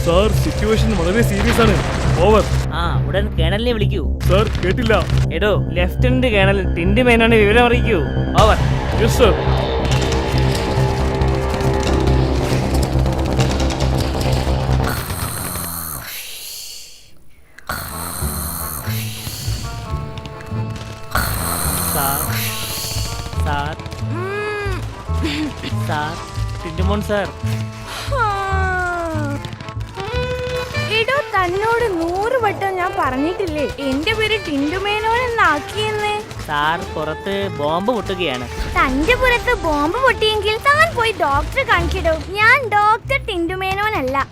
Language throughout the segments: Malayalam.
സാർ സിറ്റുവേഷൻ വളരെ സീരിയസ് ആണ്. ഓവർ. ഉടൻ കേണലിനെ വിളിക്കൂ. സാർ കേട്ടില്ല. എടോ ലെഫ്റ്റനന്റ് കേണൽ ടിൻഡു മേനോനെ വിവരം അറിയിക്കൂ. Over. Yes sir. Sir Tindumon sir. എടോ തന്നോട് 100 വട്ടം ഞാൻ പറഞ്ഞിട്ടില്ലേ എന്റെ പേര് ടിൻഡുമേനോൻ എന്നാക്കിയെന്ന്. സാർ പുറത്ത് ബോംബ് പൊട്ടുകയാണ്. തന്റെ പുറത്ത് ബോംബ് പൊട്ടിയെങ്കിൽ താൻ പോയി ഡോക്ടറെ കാണിക്കടോ. ഞാൻ ഡോക്ടർ ടിൻഡുമേനോൻ അല്ല.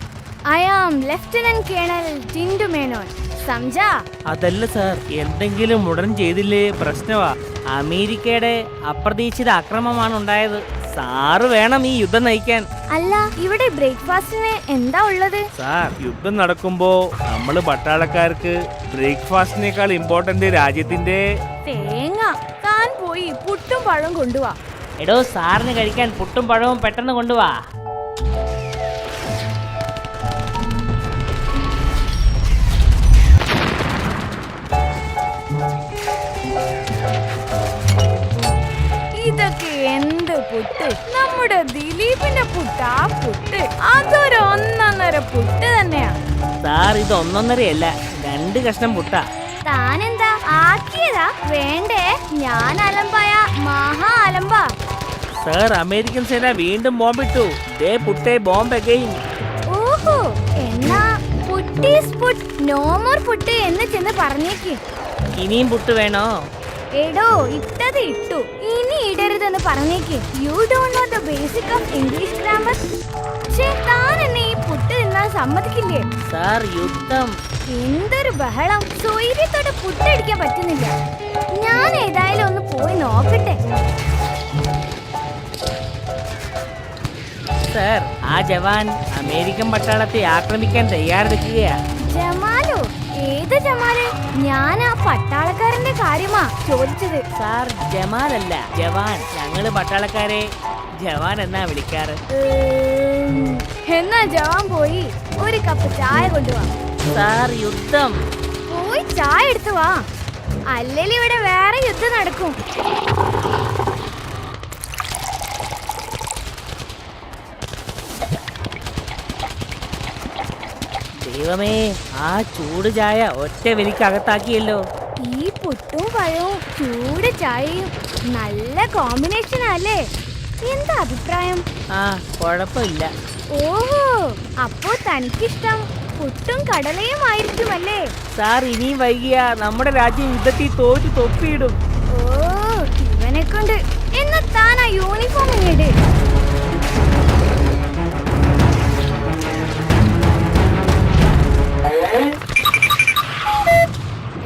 I am lieutenant colonel Tindu Menon. സംജാ? അതല്ല സാർ, എന്തെങ്കിലും ഉടൻ ചെയ്തില്ലേ പ്രശ്നമാ. അമേരിക്കയുടെ അപ്രതീക്ഷിത ആക്രമണമാണ് ഉണ്ടായത്. സാറ് വേണം ഈ യുദ്ധം നയിക്കാൻ. അല്ല, ഇവിടെ ബ്രേക്ക്ഫാസ്റ്റിന് എന്താ ഉള്ളത്? സാർ, യുദ്ധം നടക്കുമ്പോ നമ്മള് പട്ടാളക്കാർക്ക് ബ്രേക്ക്ഫാസ്റ്റിനേക്കാൾ ഇമ്പോർട്ടന്റ് രാജ്യത്തിന്റെ തേങ്ങ. താൻ പോയി പുട്ടും പഴവും കൊണ്ടുവാ. എടോ സാറിന് കഴിക്കാൻ പുട്ടും പഴവും പെട്ടെന്ന് കൊണ്ടുവാ. ഇതൊക്കെ എന്ത് പുട്ട്? നമ്മുടെ ദിലീപിന്റെ പുട്ടാ പുട്ട്. അതൊരു 1.5 പുട്ട് തന്നെയാ. സാർ, ഇത് 1.5 2 കഷ്ണം പുട്ടാ. താനെന്താ ആക്കിയതാ? വേണ്ടേ, ഞാൻ അലമ്പായ മഹാ അലമ്പാ. സാർ, അമേരിക്കൻ സേന വീണ്ടും ബോംബിട്ടു. ദേ പുട്ടേ ബോംബ് അഗൈൻ. ഓഹോ, എന്നാ പുട്ടീസ് പുട്ട്, നോ മോർ പുട്ട് എന്ന് ചെന്ന് പറഞ്ഞേക്ക്. ഇനിയും പുട്ട് വേണോ? എടോ ഇട്ടത് ഇട്ടു, ഇനി ഇടരുതെന്ന് പറഞ്ഞേക്ക്. You don't know the basic of English grammar. താൻ എന്നെ ഈ പുട്ട് തിന്നാൻ സമ്മതിക്കില്ലേ? സാർ, യുദ്ധം. എന്തൊരു ബഹളം. സ്വൈര്യത്തോടെ പുട്ടടിക്കാൻ പറ്റുന്നില്ല. ഞാൻ ഏതായാലും ഒന്ന് പോയി നോക്കട്ടെ. സാർ, ആ ജവാൻ അമേരിക്കൻ പട്ടാളത്തെ ആക്രമിക്കാൻ തയ്യാറെടുക്കുകയാ. ജമാലോ? ഏത് ജമാല്? ഞാൻ ആ പട്ടാളക്കാരന്റെ കാര്യമാ ചോദിച്ചത്. സാർ, ജമാലല്ല, ജവാൻ. ഞങ്ങള് പട്ടാളക്കാരെ ജവാൻ എന്നാ വിളിക്കാറ്. എന്നാ ജവാൻ പോയി ഒരു കപ്പ് ചായ കൊണ്ടുവാ. സാർ, യുദ്ധം. പോയി ചായ എടുത്തു വാ, അല്ലെങ്കിൽ ഇവിടെ വേറെ യുദ്ധം നടക്കും. ദൈവമേ, ആ ചൂട് ചായ ഒറ്റ വലിക്ക് അകത്താക്കിയല്ലോ. ഈ പുട്ടും പഴവും ചൂട് ചായയും നല്ല കോമ്പിനേഷൻ അല്ലേ? എന്താ അഭിപ്രായം? കുഴപ്പമില്ല. ഓഹോ, അപ്പോ തനിക്കിഷ്ടം പുട്ടും കടലയും ആയിരിക്കുമല്ലേ? സാർ, ഇനിയും വൈകിയ നമ്മുടെ രാജ്യം യുദ്ധത്തിൽ തോറ്റു തൊപ്പിയിടും. ഓ, ഇവനെ കൊണ്ട്. എന്നാ താൻ ആ യൂണിഫോം ഇങ്ങട്.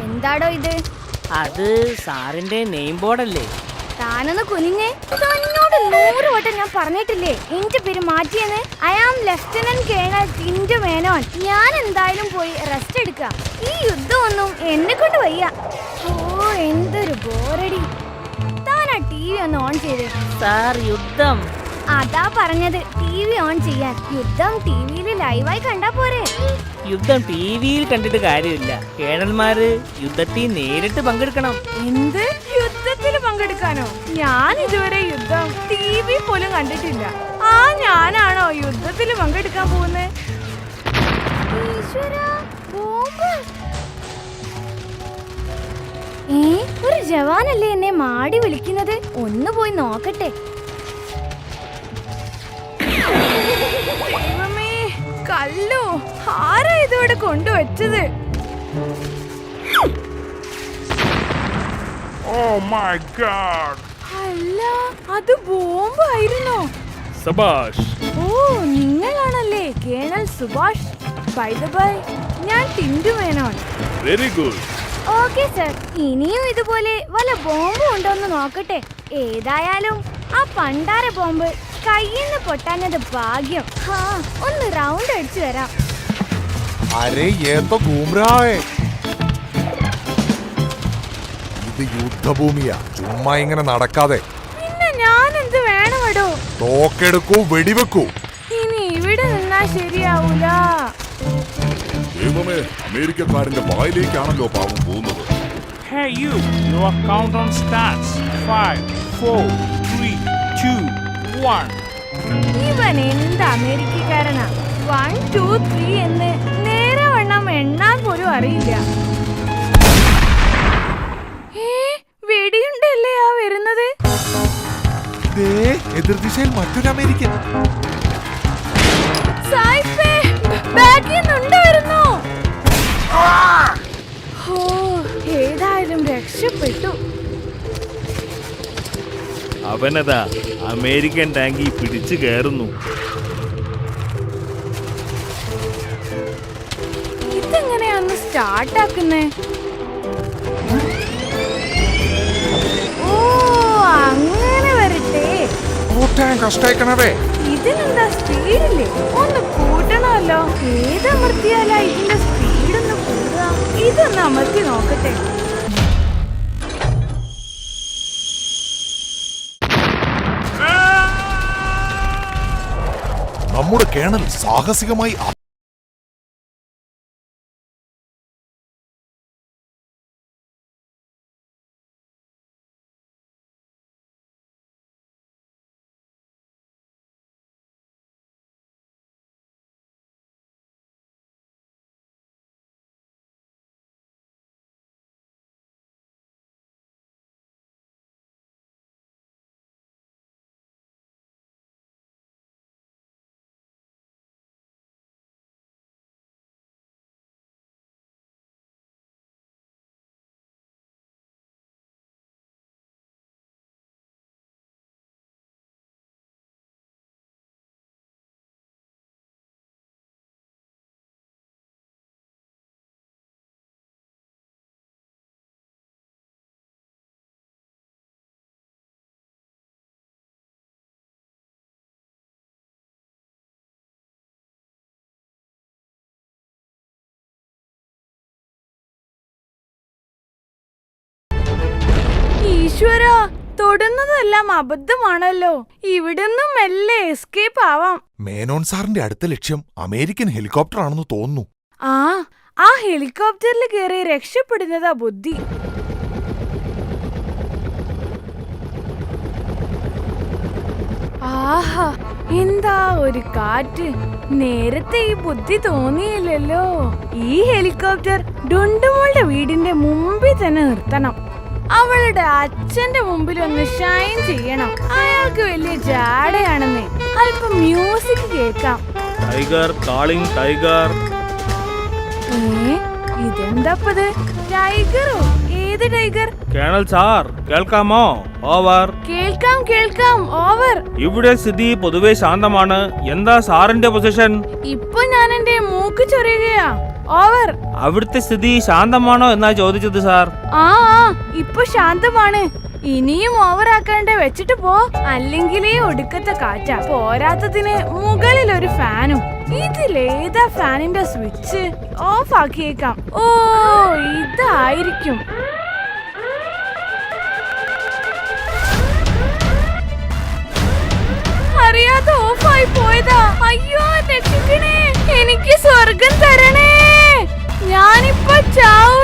എന്താടോ ഇത്? അത് സാറിന്റെ നെയിം ബോർഡല്ലേ? താനൊന്ന് കുനിഞ്ഞേ. തന്നോട് 100 വട്ടം ഞാൻ പറഞ്ഞിട്ടില്ലേ എന്റെ പേര് മാറ്റിയെന്ന്. I am lieutenant colonel Tindu Menon. ഞാൻ എന്തായാലും പോയി റെസ്റ്റ് എടുക്കാം. ഈ യുദ്ധമൊന്നും എന്നെ കൊണ്ട് വയ്യ. ഓ, എന്തൊരു ബോറടി. താൻ ആ TV ഒന്ന് ഓൺ ചെയ്തേ. സാർ, യുദ്ധം. അതാ പറഞ്ഞത്, TV ഓൺ ചെയ്യാൻ. യുദ്ധം TVയിൽ ലൈവായി കണ്ടാ പോരെ? യുദ്ധം ടിവിയിൽ കണ്ടിട്ട് കാര്യമില്ല. കേണൽമാര് യുദ്ധത്തിൽ നേരിട്ട് പങ്കെടുക്കണം. എന്ത് യുദ്ധത്തിൽ പങ്കെടുക്കാനോ? ഞാൻ ഇതുവരെ യുദ്ധം TV പോലും കണ്ടിട്ടില്ല. ഞാനാണോ യുദ്ധത്തിൽ പങ്കെടുക്കാൻ പോകുന്നത്? ഒരു ജവാനല്ലേ എന്നെ മാടി വിളിക്കുന്നത്? ഒന്ന് പോയി നോക്കട്ടെ. കല്ലോ, ആരാ ഇതോടെ കൊണ്ടുവച്ചത്? അല്ല, അത് ബോംബായിരുന്നോ? സബാഷ്. ഓ, നിങ്ങളാണല്ലേ colonel Subhash. By the by, ഞാൻ Tindu Menon. Very good. Okay sir, ഇനിയും ഇതുപോലെ വല്ല ബോംബും ഉണ്ടോന്ന് നോക്കട്ടെ. ഏതായാലും ആ പണ്ടാര ബോംബ് കയ്യിന്ന് പൊട്ടാഞ്ഞത് ഭാഗ്യം. ഒന്ന് റൗണ്ട് അടിച്ചു വരാം. ഇത് യുദ്ധഭൂമിയാ, ചുമ്മാ ഇങ്ങനെ നടക്കാതെ. പിന്നെ ഞാൻ എന്ത് വേണമടോ? തോക്കെടുക്കൂ, വെടിവെക്കൂ. ഇനി ഇവിടെ നിന്നാ ശരിയാവൂല. ദൈവമേ, അമേരിക്കക്കാരന്റെ വായിലേക്കാണല്ലോ പാവം പോകുന്നത്. Hey you, your countdown starts. 5, 4, 3, 2, 1. ഇവൻ എന്ത് അമേരിക്കക്കാരനാ? 1, 2, 3 എന്ന് നേരെ വണ്ണം എണ്ണാൻ പോലും അറിയില്ല. വെടിയുണ്ടല്ലേ ആ വരുന്നത്? എതിർദിശയിൽ മറ്റൊരു അമേരിക്കൻ. സായിപ്പേ, ബാക്കിൽ നിന്നുണ്ട് വരുന്നു. ഏതായാലും രക്ഷപ്പെട്ടു. അവനതാ അമേരിക്കൻ ടാങ്കി പിടിച്ചു കയറുന്നു. ഇതെങ്ങനെയാന്ന് സ്റ്റാർട്ടാക്കുന്നേ? ഓ, അങ്ങനെ വരട്ടെ. ഇതിനെന്താ സ്പീഡില്ലേ? ഒന്ന് കൂട്ടണമല്ലോ. ഏതമർത്തിയാലാ ഇതിന്റെ സ്പീഡൊന്ന് കൂടുക? ഇതൊന്ന് അമർത്തി നോക്കട്ടെ. നമ്മുടെ കേണൽ സാഹസികമായി ഈശ്വരാ, തൊടുന്നതെല്ലാം അബദ്ധമാണല്ലോ. ഇവിടുന്ന് മെല്ലെ എസ്കേപ്പ് ആവാം. മേനോൻ സാറിന്റെ അടുത്ത ലക്ഷ്യം അമേരിക്കൻ ഹെലികോപ്റ്റർ ആണെന്ന് തോന്നുന്നു. ആ ഹെലികോപ്റ്ററിൽ കയറി രക്ഷപ്പെടുന്നതാ ബുദ്ധി. ആഹാ, എന്താ ഒരു കാറ്റ്! നേരത്തെ ഈ ബുദ്ധി തോന്നിയില്ലല്ലോ. ഈ ഹെലികോപ്റ്റർ ഡുണ്ടുമോളുടെ വീടിന്റെ മുമ്പിൽ തന്നെ നിർത്തണം. അവളുടെ അച്ഛന്റെ മുമ്പിൽ ഒന്ന് ഷൈൻ ചെയ്യണം. അയാൾക്ക് വലിയ ജാടയാണെന്നേ. അല്പം മ്യൂസിക് കേൾക്കാം. Tiger calling tiger. ഇതെന്താപ്പത്? ടൈഗറോ? ഏത് ടൈഗർ? കേണൽ സാർ കേൾക്കാമോ? ഓവർ. കേൾക്കാം. ഓവർ. ഇവിടെ സ്ഥിതി പൊതുവെ ശാന്തമാണ്. എന്താ സാറിന്റെ പൊസിഷൻ? ഇപ്പൊ ഞാൻ എന്റെ മൂക്ക് ചൊറിയുകയാ. ഓവർ. അവിടുത്തെ സ്ഥിതി ശാന്തമാണോ എന്നാ ചോദിച്ചത് സാർ. ഇപ്പൊ ശാന്തമാണ്. ഇനിയും ഓവറാക്കാണ്ട് വെച്ചിട്ട് പോ. അല്ലെങ്കിലേ ഒടുക്കത്തെ കാറ്റാ. പോരാത്തതിന് മുകളിൽ ഒരു ഫാനും. ഇതിലേതാ ഫാനിന്റെ സ്വിച്ച്? ഓഫ് ആക്കിയേക്കാം. ഓ, ഇതായിരിക്കും. അറിയാതെ ഓഫായി പോയതാ. അയ്യോ, രക്ഷിക്കണേ, എനിക്ക് സ്വർഗം തരണേ. ഞാനിപ്പോ ചാവും.